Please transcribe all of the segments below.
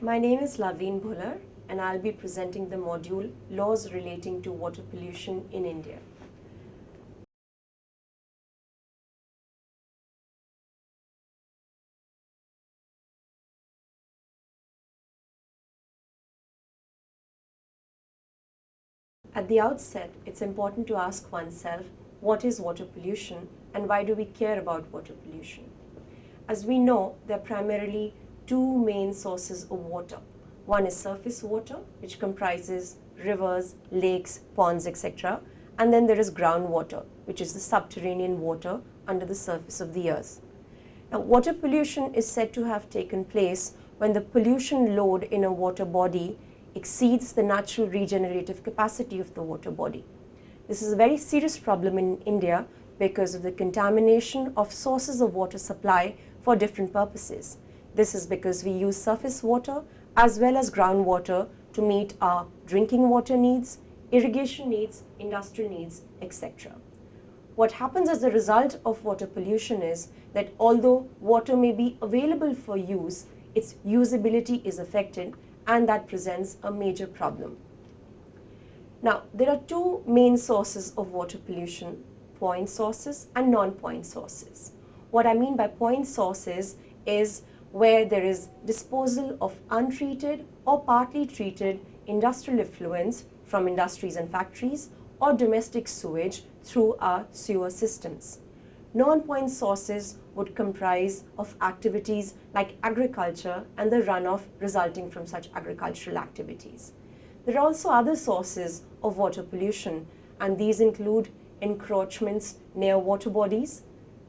My name is Lovleen Bhullar and I'll be presenting the module Laws Relating to Water Pollution in India. At the outset, it's important to ask oneself, what is water pollution and why do we care about water pollution? As we know, there are primarily two main sources of water. One is surface water, which comprises rivers, lakes, ponds, etc. And then there is groundwater, which is the subterranean water under the surface of the earth. Now, water pollution is said to have taken place when the pollution load in a water body exceeds the natural regenerative capacity of the water body. This is a very serious problem in India because of the contamination of sources of water supply for different purposes. This is because we use surface water as well as groundwater to meet our drinking water needs, irrigation needs, industrial needs, etc. What happens as a result of water pollution is that although water may be available for use, its usability is affected, and that presents a major problem. Now, there are two main sources of water pollution: point sources and non-point sources. What I mean by point sources is where there is disposal of untreated or partly treated industrial effluents from industries and factories or domestic sewage through our sewer systems. Non-point sources would comprise of activities like agriculture and the runoff resulting from such agricultural activities. There are also other sources of water pollution, and these include encroachments near water bodies,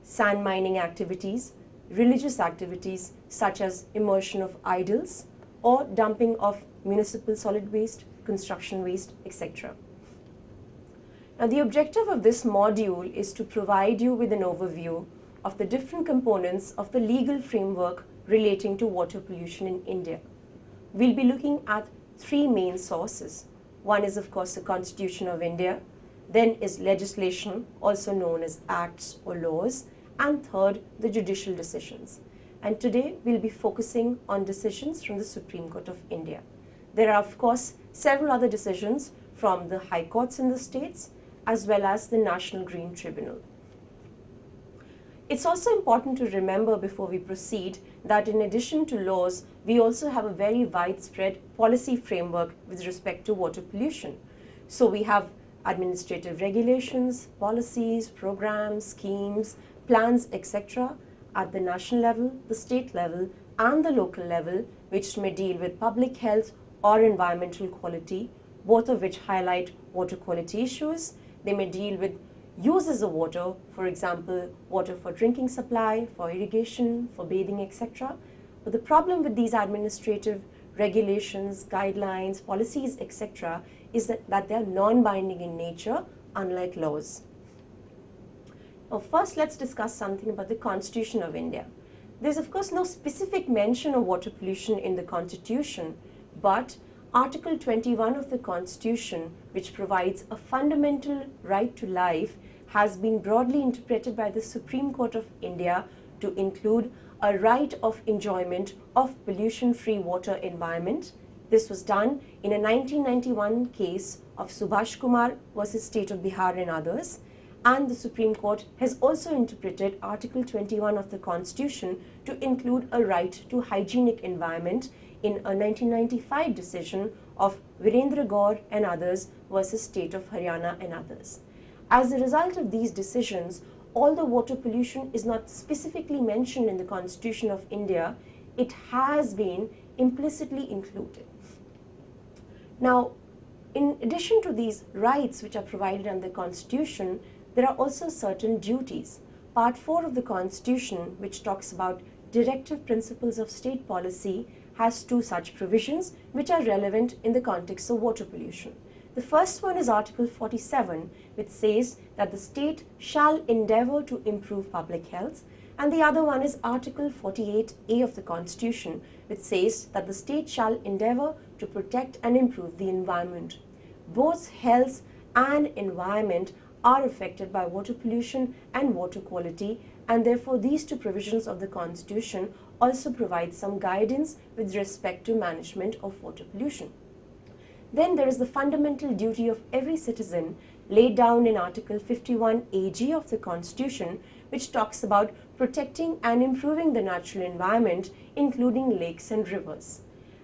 sand mining activities, religious activities such as immersion of idols, or dumping of municipal solid waste, construction waste, etc. Now, the objective of this module is to provide you with an overview of the different components of the legal framework relating to water pollution in India. We'll be looking at three main sources. One is, of course, the Constitution of India, then is legislation, also known as acts or laws, and third, the judicial decisions. And today, we'll be focusing on decisions from the Supreme Court of India. There are, of course, several other decisions from the high courts in the states, as well as the National Green Tribunal. It's also important to remember before we proceed that in addition to laws, we also have a very widespread policy framework with respect to water pollution. So we have administrative regulations, policies, programs, schemes, plans, etc. at the national level, the state level, and the local level, which may deal with public health or environmental quality, both of which highlight water quality issues. They may deal with uses of water, for example, water for drinking supply, for irrigation, for bathing, etc. But the problem with these administrative regulations, guidelines, policies, etc. is that they are non-binding in nature, unlike laws. Now, first, let's discuss something about the Constitution of India. There's, of course, no specific mention of water pollution in the Constitution, but Article 21 of the Constitution, which provides a fundamental right to life, has been broadly interpreted by the Supreme Court of India to include a right of enjoyment of pollution-free water environment. This was done in a 1991 case of Subhash Kumar versus State of Bihar and others. And the Supreme Court has also interpreted Article 21 of the Constitution to include a right to hygienic environment in a 1995 decision of Virendra Gaur and others versus State of Haryana and others. As a result of these decisions, although water pollution is not specifically mentioned in the Constitution of India, it has been implicitly included. Now, in addition to these rights which are provided under the Constitution, there are also certain duties. Part 4 of the Constitution, which talks about directive principles of state policy, has two such provisions which are relevant in the context of water pollution. The first one is Article 47, which says that the state shall endeavour to improve public health, and the other one is Article 48A of the Constitution, which says that the state shall endeavour to protect and improve the environment. Both health and environment are affected by water pollution and water quality, and therefore these two provisions of the Constitution also provides some guidance with respect to management of water pollution. Then there is the fundamental duty of every citizen laid down in Article 51 AG of the Constitution, which talks about protecting and improving the natural environment, including lakes and rivers.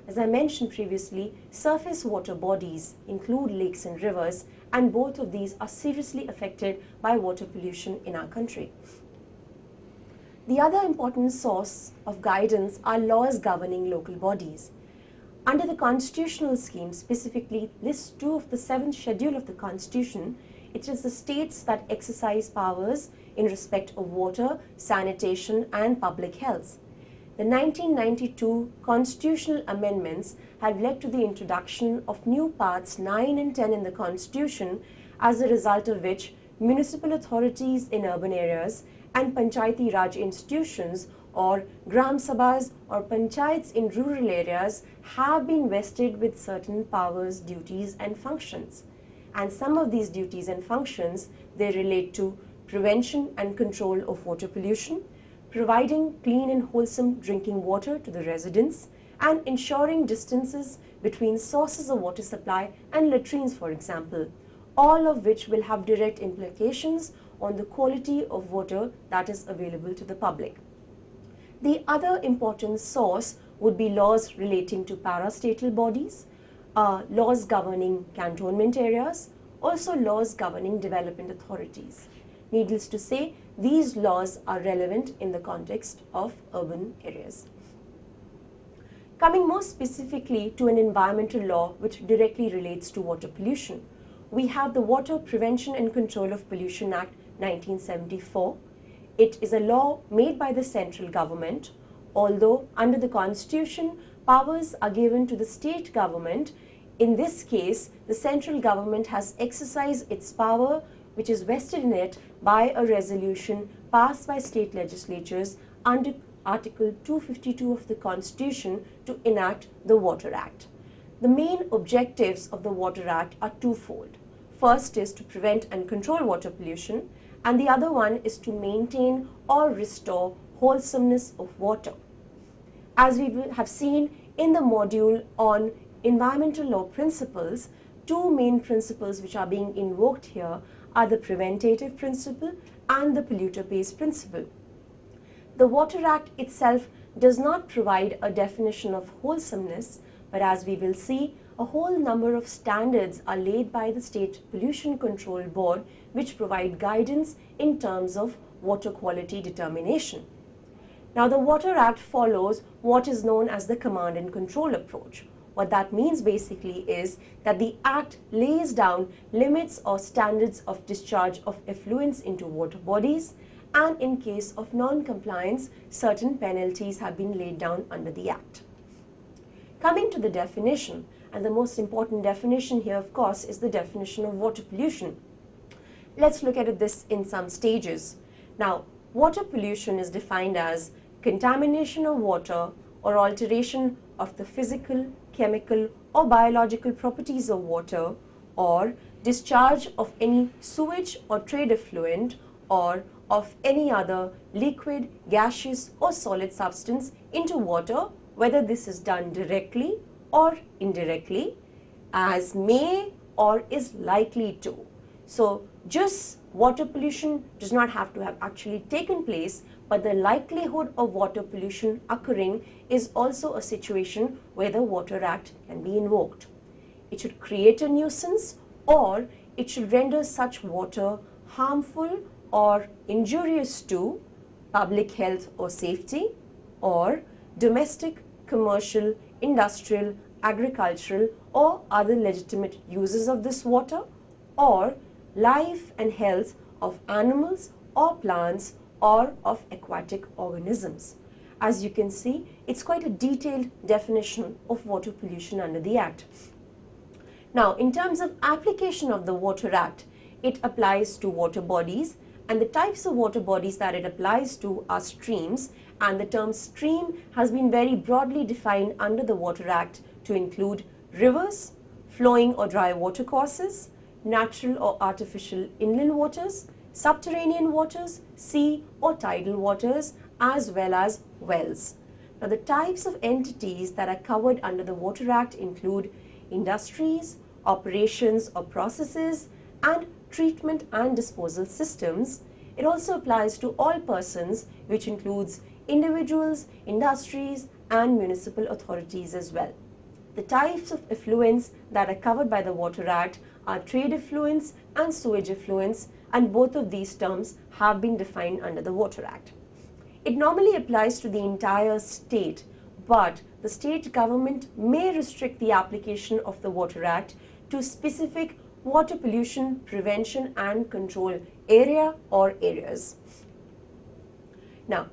As I mentioned previously, surface water bodies include lakes and rivers, and both of these are seriously affected by water pollution in our country. The other important source of guidance are laws governing local bodies. Under the constitutional scheme, specifically List 2 of the 7th Schedule of the Constitution, it is the states that exercise powers in respect of water, sanitation and public health. The 1992 constitutional amendments have led to the introduction of new parts 9 and 10 in the Constitution, as a result of which municipal authorities in urban areas and Panchayati Raj institutions or Gram Sabhas or Panchayats in rural areas have been vested with certain powers, duties and functions. And some of these duties and functions, they relate to prevention and control of water pollution, providing clean and wholesome drinking water to the residents, and ensuring distances between sources of water supply and latrines, for example, all of which will have direct implications on the quality of water that is available to the public. The other important source would be laws relating to parastatal bodies, laws governing cantonment areas, also laws governing development authorities. Needless to say, these laws are relevant in the context of urban areas. Coming more specifically to an environmental law which directly relates to water pollution, we have the Water Prevention and Control of Pollution Act 1974. It is a law made by the central government, although under the Constitution, powers are given to the state government. In this case, the central government has exercised its power, which is vested in it by a resolution passed by state legislatures under Article 252 of the Constitution to enact the Water Act. The main objectives of the Water Act are twofold. First is to prevent and control water pollution, and the other one is to maintain or restore wholesomeness of water. As we have seen in the module on environmental law principles, two main principles which are being invoked here are the preventative principle and the polluter pays principle. The Water Act itself does not provide a definition of wholesomeness, but as we will see, a whole number of standards are laid by the State Pollution Control Board which provide guidance in terms of water quality determination. Now, the Water Act follows what is known as the command and control approach. What that means basically is that the Act lays down limits or standards of discharge of effluents into water bodies, and in case of non-compliance, certain penalties have been laid down under the Act. Coming to the definition, and the most important definition here, of course, is the definition of water pollution. Let's look at this in some stages. Now, water pollution is defined as contamination of water or alteration of the physical, chemical or biological properties of water, or discharge of any sewage or trade effluent, or of any other liquid, gaseous or solid substance into water, whether this is done directly or indirectly, as may or is likely to. So just water pollution does not have to have actually taken place, but the likelihood of water pollution occurring is also a situation where the Water Act can be invoked. It should create a nuisance, or it should render such water harmful or injurious to public health or safety, or domestic, commercial, industrial, agricultural or other legitimate uses of this water, or life and health of animals or plants or of aquatic organisms. As you can see, it's quite a detailed definition of water pollution under the Act. Now, in terms of application of the Water Act, it applies to water bodies, and the types of water bodies that it applies to are streams, and the term stream has been very broadly defined under the Water Act to include rivers, flowing or dry watercourses, natural or artificial inland waters, subterranean waters, sea or tidal waters, as well as wells. Now, the types of entities that are covered under the Water Act include industries, operations or processes, and treatment and disposal systems. It also applies to all persons, which includes individuals, industries, and municipal authorities as well. The types of effluents that are covered by the Water Act are trade effluents and sewage effluents, and both of these terms have been defined under the Water Act. It normally applies to the entire state, but the state government may restrict the application of the Water Act to specific water pollution prevention and control area or areas. Now,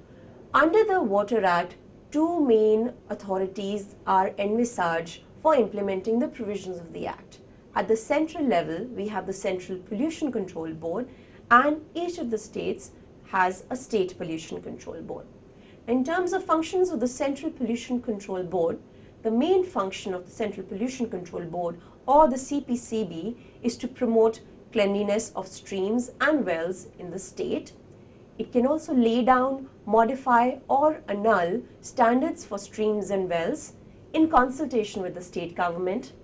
under the Water Act, two main authorities are envisaged for implementing the provisions of the Act. At the central level, we have the Central Pollution Control Board, and each of the states has a State Pollution Control Board. In terms of functions of the Central Pollution Control Board, the main function of the Central Pollution Control Board, or the CPCB, is to promote cleanliness of streams and wells in the state. It can also lay down, modify or annul standards for streams and wells in consultation with the state government.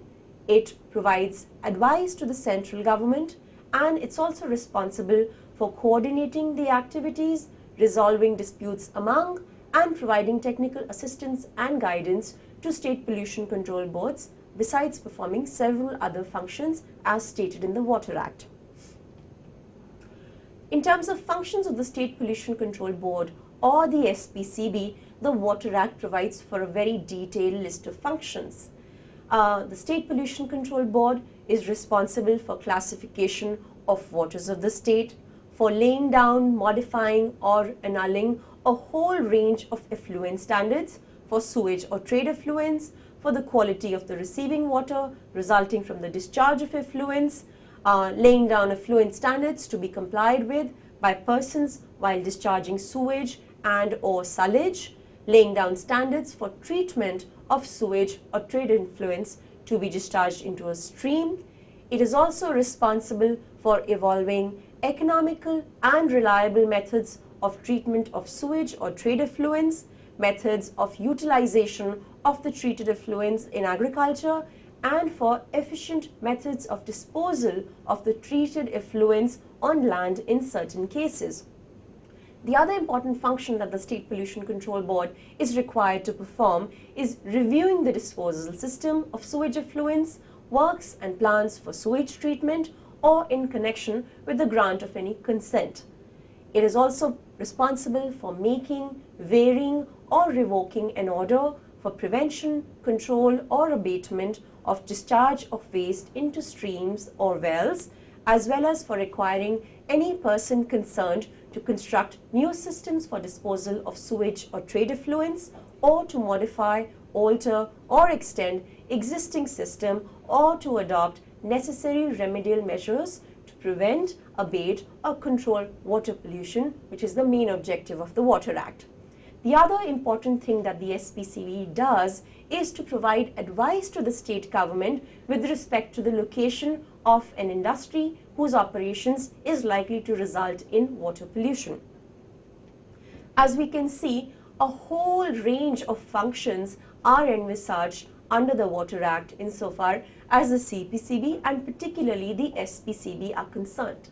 It provides advice to the central government, and it's also responsible for coordinating the activities, resolving disputes among, and providing technical assistance and guidance to state pollution control boards, besides performing several other functions as stated in the Water Act. In terms of functions of the State Pollution Control Board, or the SPCB, the Water Act provides for a very detailed list of functions. The State Pollution Control Board is responsible for classification of waters of the state, for laying down, modifying or annulling a whole range of effluent standards for sewage or trade effluents, for the quality of the receiving water resulting from the discharge of effluents, laying down effluent standards to be complied with by persons while discharging sewage and or sullage, laying down standards for treatment of sewage or trade effluents to be discharged into a stream. It is also responsible for evolving economical and reliable methods of treatment of sewage or trade effluents, methods of utilization of the treated effluents in agriculture, and for efficient methods of disposal of the treated effluents on land in certain cases. The other important function that the State Pollution Control Board is required to perform is reviewing the disposal system of sewage effluents, works and plans for sewage treatment, or in connection with the grant of any consent. It is also responsible for making, varying, or revoking an order for prevention, control, or abatement of discharge of waste into streams or wells, as well as for requiring any person concerned to construct new systems for disposal of sewage or trade effluents, or to modify, alter, or extend existing system, or to adopt necessary remedial measures to prevent, abate, or control water pollution, which is the main objective of the Water Act. The other important thing that the SPCB does is to provide advice to the state government with respect to the location of an industry whose operations is likely to result in water pollution. As we can see, a whole range of functions are envisaged under the Water Act insofar as the CPCB and particularly the SPCB are concerned.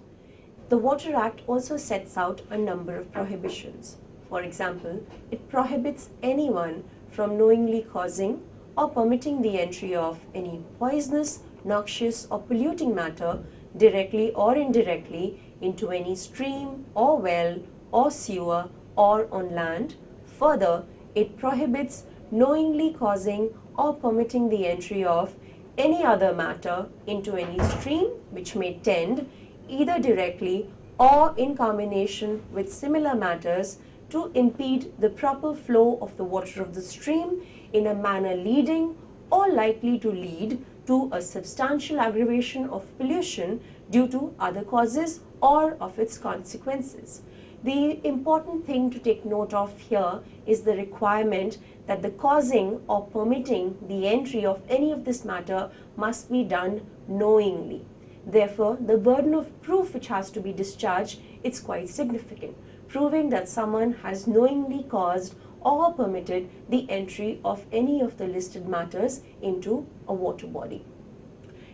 The Water Act also sets out a number of prohibitions. For example, it prohibits anyone from knowingly causing or permitting the entry of any poisonous, noxious or polluting matter directly or indirectly into any stream or well or sewer or on land. Further, it prohibits knowingly causing or permitting the entry of any other matter into any stream which may tend either directly or in combination with similar matters to impede the proper flow of the water of the stream in a manner leading or likely to lead to a substantial aggravation of pollution due to other causes or of its consequences. The important thing to take note of here is the requirement that the causing or permitting the entry of any of this matter must be done knowingly. Therefore, the burden of proof which has to be discharged is quite significant, proving that someone has knowingly caused or permitted the entry of any of the listed matters into a water body.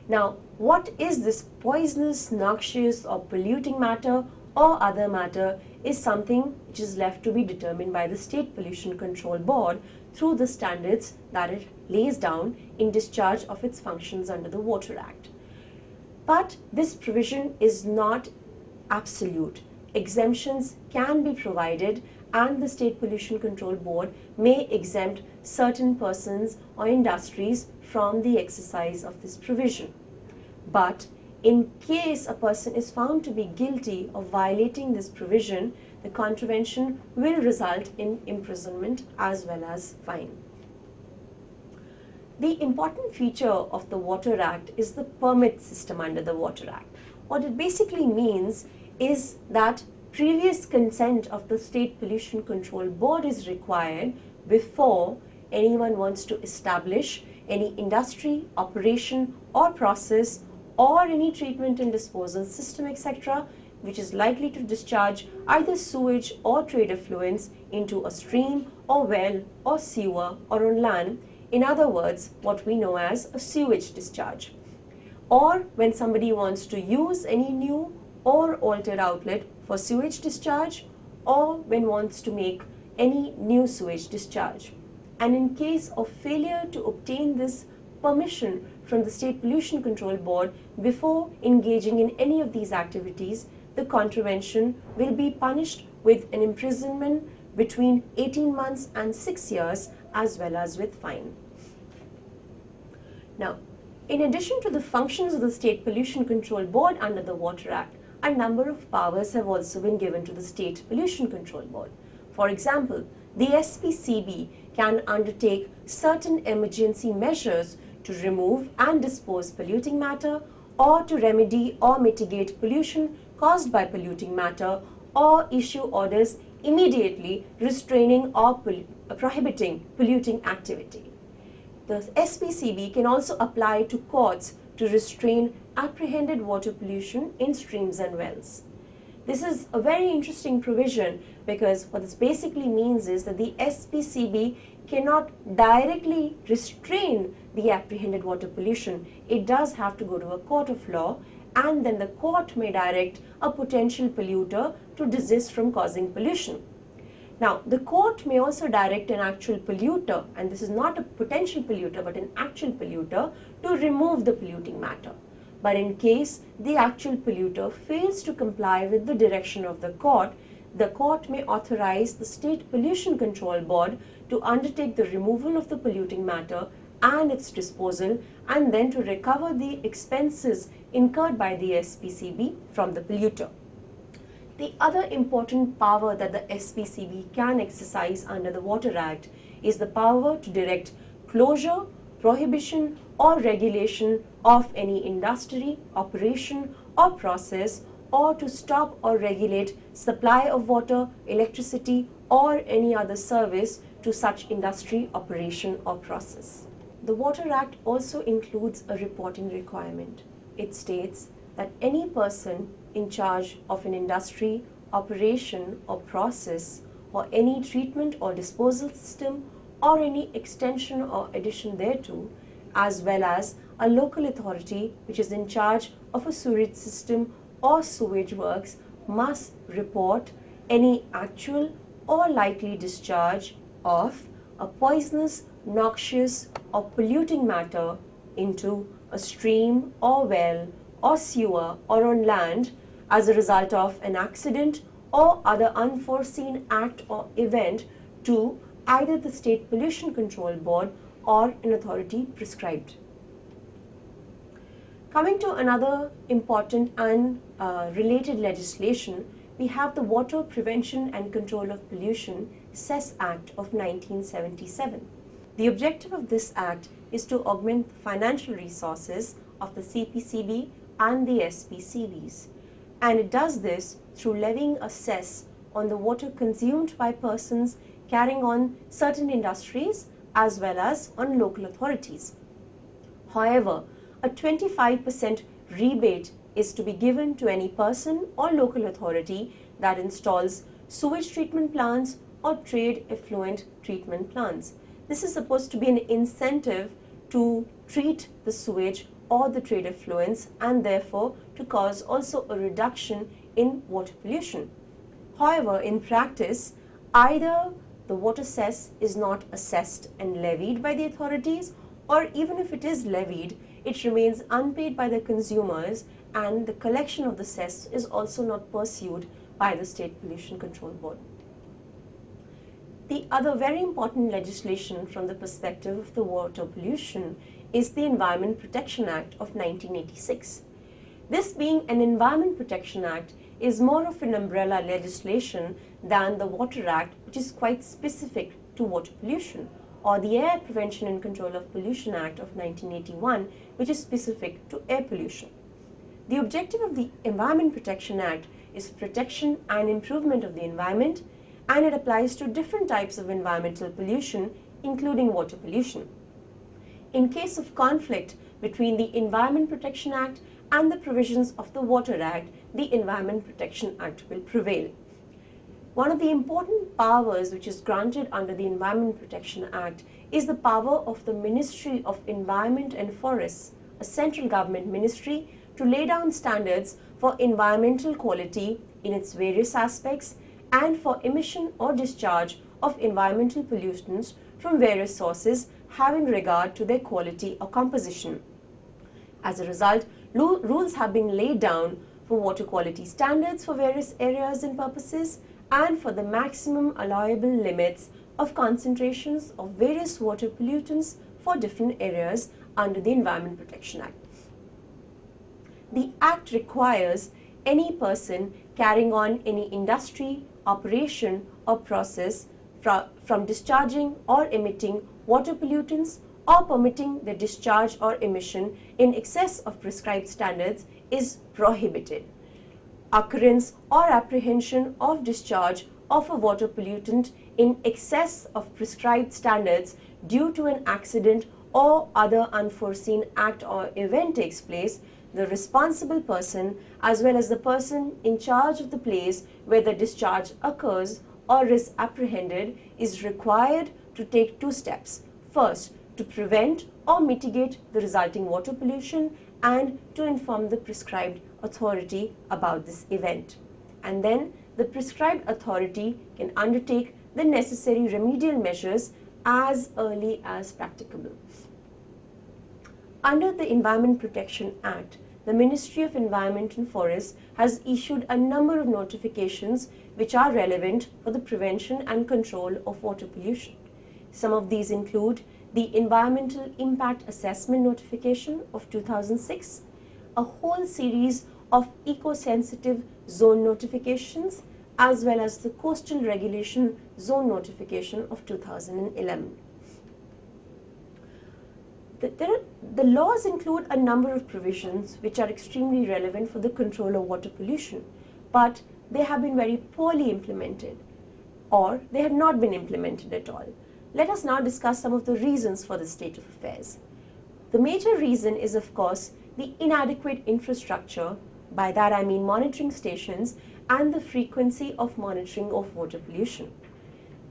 Now, what is this poisonous, noxious or polluting matter or other matter is something which is left to be determined by the State Pollution Control Board through the standards that it lays down in discharge of its functions under the Water Act. But this provision is not absolute. Exemptions can be provided, and the State Pollution Control Board may exempt certain persons or industries from the exercise of this provision. But in case a person is found to be guilty of violating this provision, the contravention will result in imprisonment as well as fine. The important feature of the Water Act is the permit system under the Water Act. What it basically means is that previous consent of the State Pollution Control Board is required before anyone wants to establish any industry, operation or process or any treatment and disposal system, etc., which is likely to discharge either sewage or trade effluents into a stream or well or sewer or on land. In other words, what we know as a sewage discharge. Or when somebody wants to use any new or altered outlet for sewage discharge, or when wants to make any new sewage discharge. And in case of failure to obtain this permission from the State Pollution Control Board before engaging in any of these activities, the contravention will be punished with an imprisonment between 18 months and 6 years as well as with fine. Now, in addition to the functions of the State Pollution Control Board under the Water Act, a number of powers have also been given to the State Pollution Control Board. For example, the SPCB can undertake certain emergency measures to remove and dispose polluting matter, or to remedy or mitigate pollution caused by polluting matter, or issue orders immediately restraining or prohibiting polluting activity. The SPCB can also apply to courts to restrain apprehended water pollution in streams and wells. This is a very interesting provision because what this basically means is that the SPCB cannot directly restrain the apprehended water pollution. It does have to go to a court of law, and then the court may direct a potential polluter to desist from causing pollution. Now, the court may also direct an actual polluter, and this is not a potential polluter but an actual polluter, to remove the polluting matter. But in case the actual polluter fails to comply with the direction of the court may authorize the State Pollution Control Board to undertake the removal of the polluting matter and its disposal, and then to recover the expenses incurred by the SPCB from the polluter. The other important power that the SPCB can exercise under the Water Act is the power to direct closure, prohibition or regulation of any industry, operation or process, or to stop or regulate supply of water, electricity or any other service to such industry, operation or process. The Water Act also includes a reporting requirement. It states that any person in charge of an industry, operation or process, or any treatment or disposal system, or any extension or addition thereto, as well as a local authority which is in charge of a sewage system or sewage works, must report any actual or likely discharge of a poisonous, noxious or polluting matter into a stream or well or sewer or on land as a result of an accident or other unforeseen act or event to either the State Pollution Control Board or an authority prescribed. Coming to another important and related legislation, we have the Water Prevention and Control of Pollution Cess Act of 1977. The objective of this act is to augment the financial resources of the CPCB and the SPCBs, and it does this through levying a cess on the water consumed by persons carrying on certain industries as well as on local authorities. However, a 25% rebate is to be given to any person or local authority that installs sewage treatment plants or trade effluent treatment plants. This is supposed to be an incentive to treat the sewage or the trade effluents and therefore to cause also a reduction in water pollution. However, in practice, either the water cess is not assessed and levied by the authorities, or even if it is levied, it remains unpaid by the consumers, and the collection of the cess is also not pursued by the State Pollution Control Board. The other very important legislation from the perspective of the water pollution is the Environment Protection Act of 1986. This being an Environment Protection Act is more of an umbrella legislation than the Water Act, which is quite specific to water pollution, or the Air Prevention and Control of Pollution Act of 1981, which is specific to air pollution. The objective of the Environment Protection Act is protection and improvement of the environment, and it applies to different types of environmental pollution, including water pollution. In case of conflict between the Environment Protection Act and the provisions of the Water Act, the Environment Protection Act will prevail. One of the important powers which is granted under the Environment Protection Act is the power of the Ministry of Environment and Forests, a central government ministry, to lay down standards for environmental quality in its various aspects and for emission or discharge of environmental pollutants from various sources having regard to their quality or composition. As a result, rules have been laid down for water quality standards for various areas and purposes, and for the maximum allowable limits of concentrations of various water pollutants for different areas under the Environment Protection Act. The Act requires any person carrying on any industry, operation or process from discharging or emitting water pollutants or permitting the discharge or emission in excess of prescribed standards is prohibited. Occurrence or apprehension of discharge of a water pollutant in excess of prescribed standards due to an accident or other unforeseen act or event takes place, the responsible person as well as the person in charge of the place where the discharge occurs or is apprehended is required to take two steps. First, to prevent or mitigate the resulting water pollution and to inform the prescribed authority about this event. And then the prescribed authority can undertake the necessary remedial measures as early as practicable. Under the Environment Protection Act, the Ministry of Environment and Forests has issued a number of notifications which are relevant for the prevention and control of water pollution. Some of these include the Environmental Impact Assessment Notification of 2006, a whole series of eco-sensitive zone notifications, as well as the Coastal Regulation Zone Notification of 2011. The laws include a number of provisions which are extremely relevant for the control of water pollution, but they have been very poorly implemented, or they have not been implemented at all. Let us now discuss some of the reasons for this state of affairs. The major reason is, of course, the inadequate infrastructure. By that I mean monitoring stations and the frequency of monitoring of water pollution.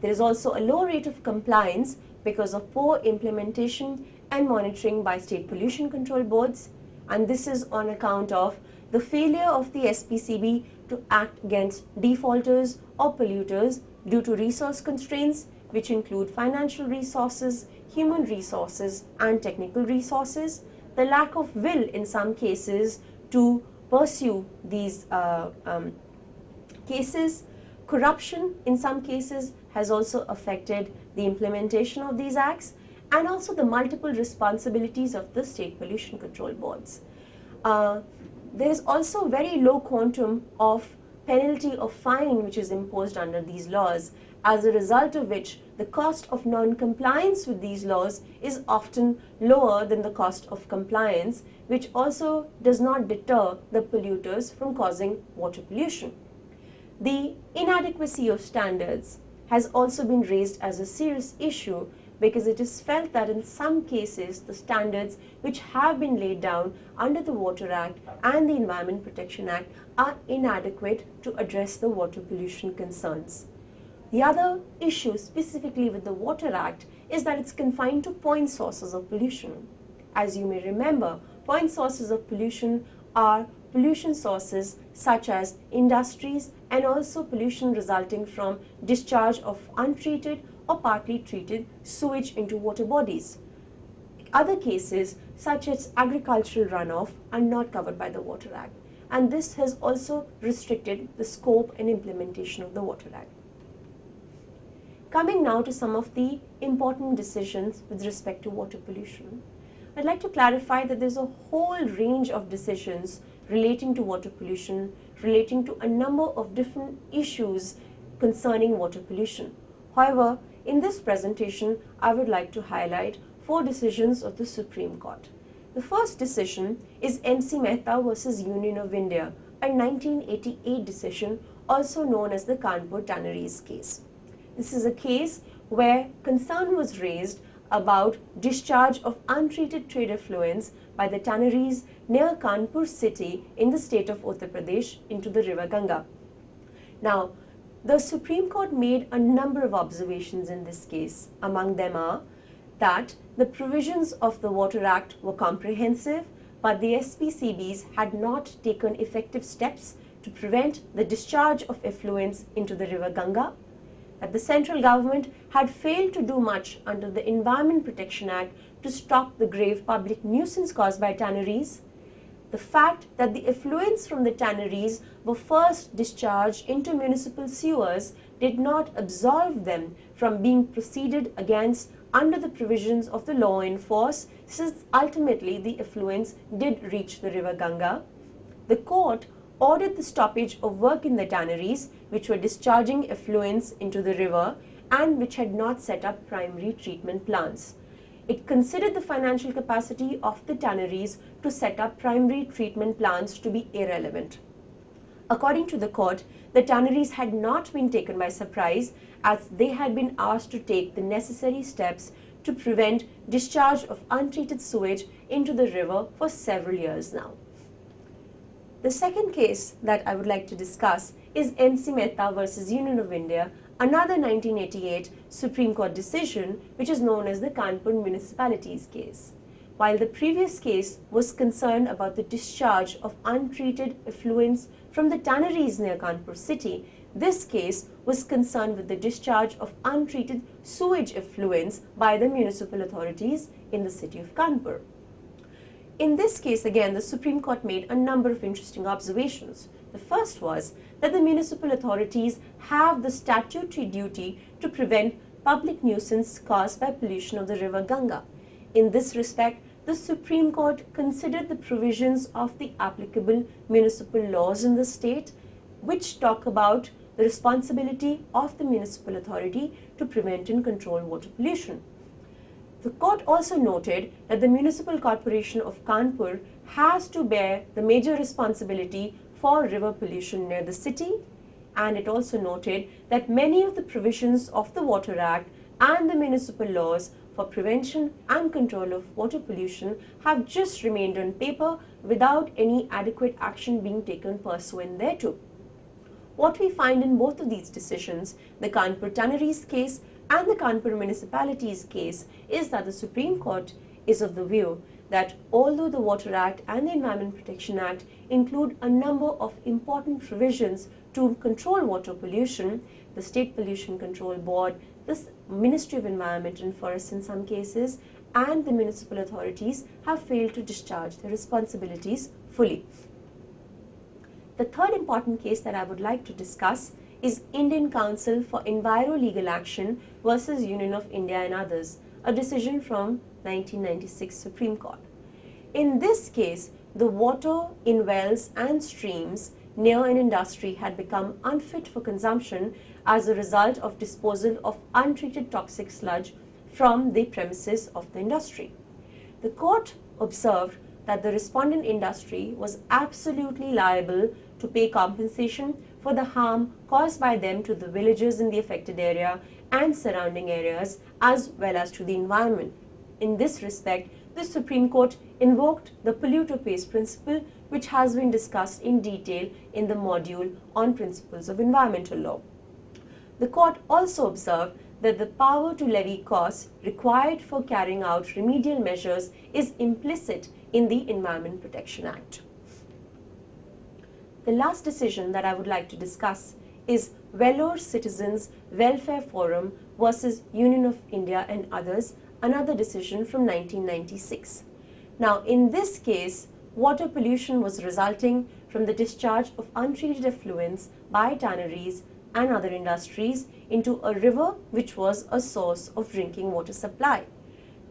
There is also a low rate of compliance because of poor implementation and monitoring by state pollution control boards, and this is on account of the failure of the SPCB to act against defaulters or polluters due to resource constraints, which include financial resources, human resources and technical resources, the lack of will in some cases to pursue these cases. Corruption in some cases has also affected the implementation of these acts, and also the multiple responsibilities of the state pollution control boards. There is also very low quantum of penalty or fine which is imposed under these laws, as a result of which the cost of non-compliance with these laws is often lower than the cost of compliance, which also does not deter the polluters from causing water pollution. The inadequacy of standards has also been raised as a serious issue because it is felt that in some cases the standards which have been laid down under the Water Act and the Environment Protection Act are inadequate to address the water pollution concerns. The other issue specifically with the Water Act is that it's confined to point sources of pollution. As you may remember, point sources of pollution are pollution sources such as industries and also pollution resulting from discharge of untreated or partly treated sewage into water bodies. Other cases such as agricultural runoff are not covered by the Water Act, and this has also restricted the scope and implementation of the Water Act. Coming now to some of the important decisions with respect to water pollution. I'd like to clarify that there's a whole range of decisions relating to water pollution, relating to a number of different issues concerning water pollution. However, in this presentation, I would like to highlight 4 decisions of the Supreme Court. The first decision is MC Mehta versus Union of India, a 1988 decision also known as the Kanpur Tanneries case. This is a case where concern was raised about discharge of untreated trade effluents by the tanneries near Kanpur city in the state of Uttar Pradesh into the river Ganga. Now, the Supreme Court made a number of observations in this case. Among them are that the provisions of the Water Act were comprehensive, but the SPCBs had not taken effective steps to prevent the discharge of effluents into the river Ganga, that the central government had failed to do much under the Environment Protection Act to stop the grave public nuisance caused by tanneries, the fact that the effluents from the tanneries were first discharged into municipal sewers did not absolve them from being proceeded against under the provisions of the law in force, since ultimately the effluents did reach the river Ganga. The court ordered the stoppage of work in the tanneries which were discharging effluents into the river and which had not set up primary treatment plants. It considered the financial capacity of the tanneries to set up primary treatment plants to be irrelevant. According to the court, the tanneries had not been taken by surprise, as they had been asked to take the necessary steps to prevent discharge of untreated sewage into the river for several years now. The second case that I would like to discuss is MC Mehta versus Union of India, another 1988 Supreme Court decision which is known as the Kanpur Municipalities case. While the previous case was concerned about the discharge of untreated effluents from the tanneries near Kanpur city, this case was concerned with the discharge of untreated sewage effluents by the municipal authorities in the city of Kanpur. In this case, again, the Supreme Court made a number of interesting observations. The first was that the municipal authorities have the statutory duty to prevent public nuisance caused by pollution of the river Ganga. In this respect, the Supreme Court considered the provisions of the applicable municipal laws in the state, which talk about the responsibility of the municipal authority to prevent and control water pollution. The court also noted that the Municipal Corporation of Kanpur has to bear the major responsibility for river pollution near the city, and it also noted that many of the provisions of the Water Act and the municipal laws for prevention and control of water pollution have just remained on paper without any adequate action being taken pursuant thereto. What we find in both of these decisions, the Kanpur Tanneries case and the Kanpur Municipalities case, is that the Supreme Court is of the view that although the Water Act and the Environment Protection Act include a number of important provisions to control water pollution, the State Pollution Control Board, the Ministry of Environment and Forests in some cases, and the municipal authorities have failed to discharge their responsibilities fully. The third important case that I would like to discuss is Indian Council for Enviro-Legal Action versus Union of India and others, a decision from 1996 Supreme Court. In this case, the water in wells and streams near an industry had become unfit for consumption as a result of disposal of untreated toxic sludge from the premises of the industry. The court observed that the respondent industry was absolutely liable to pay compensation for the harm caused by them to the villagers in the affected area and surrounding areas, as well as to the environment. In this respect, the Supreme Court invoked the polluter pays principle, which has been discussed in detail in the module on principles of environmental law. The court also observed that the power to levy costs required for carrying out remedial measures is implicit in the Environment Protection Act. The last decision that I would like to discuss is Vellore Citizens Welfare Forum versus Union of India and others, another decision from 1996. Now, in this case, water pollution was resulting from the discharge of untreated effluents by tanneries and other industries into a river which was a source of drinking water supply.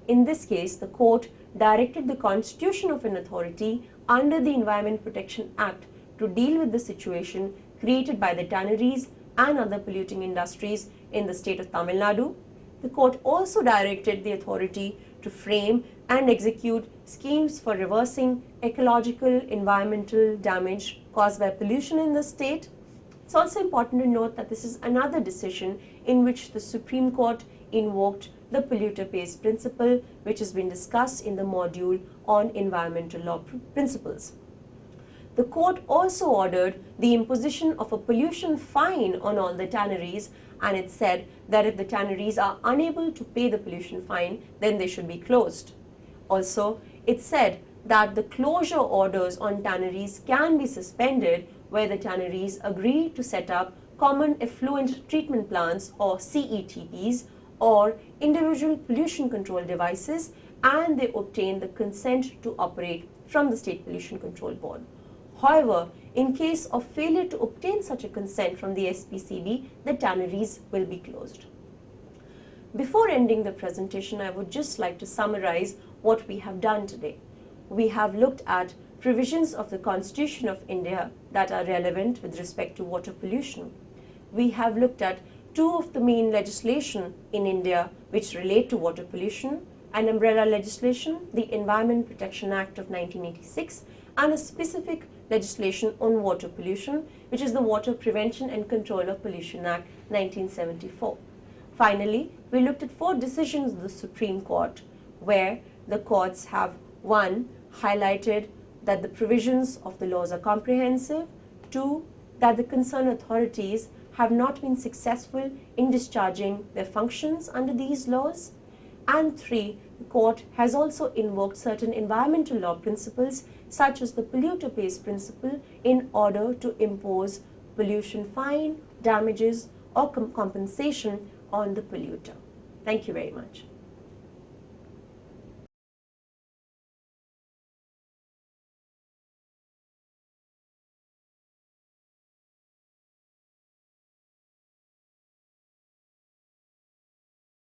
In this case, the court directed the constitution of an authority under the Environment Protection Act to deal with the situation created by the tanneries and other polluting industries in the state of Tamil Nadu. The court also directed the authority to frame and execute schemes for reversing ecological, environmental damage caused by pollution in the state. It's also important to note that this is another decision in which the Supreme Court invoked the polluter pays principle, which has been discussed in the module on environmental law principles. The court also ordered the imposition of a pollution fine on all the tanneries, and it said that if the tanneries are unable to pay the pollution fine, then they should be closed. Also, it said that the closure orders on tanneries can be suspended where the tanneries agree to set up common effluent treatment plants or CETPs or individual pollution control devices, and they obtain the consent to operate from the State Pollution Control Board. However, in case of failure to obtain such a consent from the SPCB, the tanneries will be closed. Before ending the presentation, I would just like to summarize what we have done today. We have looked at provisions of the Constitution of India that are relevant with respect to water pollution. We have looked at two of the main legislation in India which relate to water pollution, an umbrella legislation, the Environment Protection Act of 1986, and a specific legislation on water pollution, which is the Water Prevention and Control of Pollution Act 1974. Finally, we looked at 4 decisions of the Supreme Court where the courts have 1. Highlighted that the provisions of the laws are comprehensive, 2. That the concerned authorities have not been successful in discharging their functions under these laws, and 3. The court has also invoked certain environmental law principles such as the polluter pays principle in order to impose pollution fine, damages or compensation on the polluter. Thank you very much.